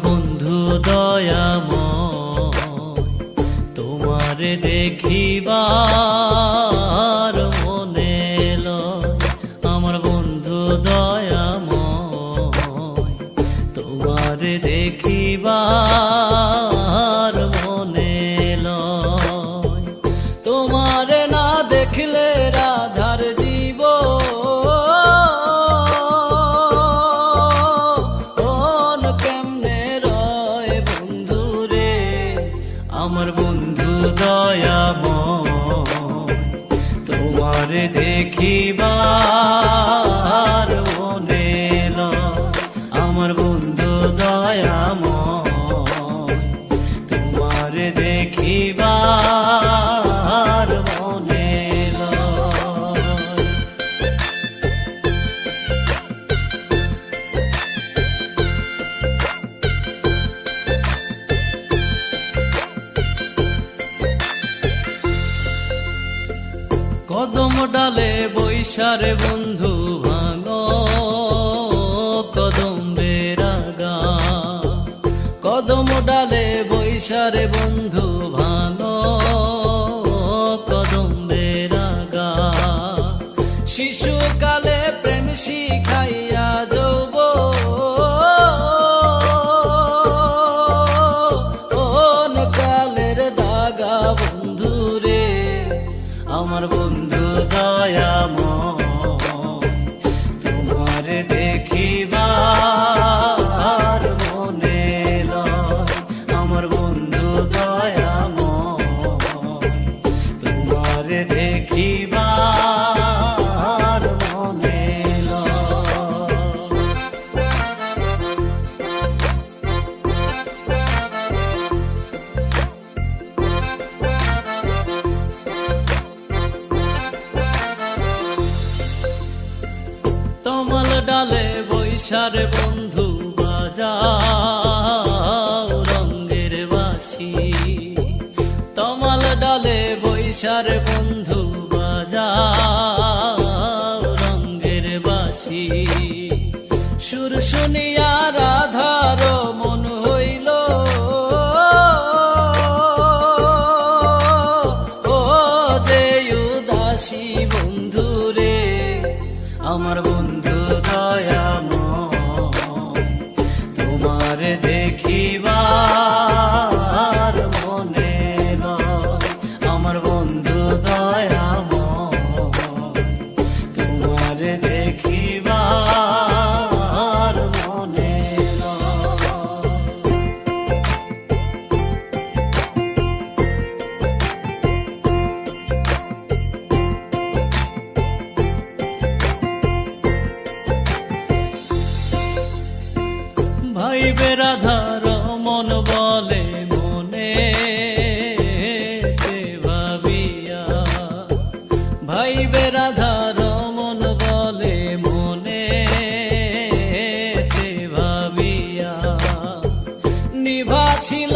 বন্ধু দয়াময়, তোমারে দেখিবার মনে লয়। আমার বন্ধু দয়াময়, তোমারে দেখিবার মনে লয়। তোমারে না দেখলে রাধার জীব আমার বন্ধু দয়াময়, তোমারে দেখিবার মনে লয়। আমার বন্ধু দয়াময়, তোমারে দেখিবার মনে লয়। কদম ডালে বৈশারে বন্ধু ভাঙো কদম বেরাগা, কদম ডালে বৈশারে বন্ধু ভাঙো কদম বেরাগা। শিশুকালে প্রেম শিখাইয়া যৌবন কালের দাগা বন্ধু রে। আমার বন্ধু দয়াময়, তোমারে দেখিবার মনে লয়। আমার বন্ধু দয়াময়, তোমারে দেখিবার মনে লয়। তমাল ডালে বৈশারে বন্ধু বাজাও রঙ্গের বাঁশি, তমাল ডালে বৈশারে বন্ধু বাজাও রঙ্গের বাঁশি। সুর শুনিয়া রাধার মন হইল ও যে উদাসী বন্ধু রে। আমার বন্ধু দয়াময়, তোমারে দেখিবার মনে লয়। আমার বন্ধু দয়াময়, তোমারে দেখিবার মনে লয়। ভাই বেরাধার মন বলে মনে ভাবিয়া, ভাই বেরাধার মন বলে মনে ভাবিয়া। নিভা ছিল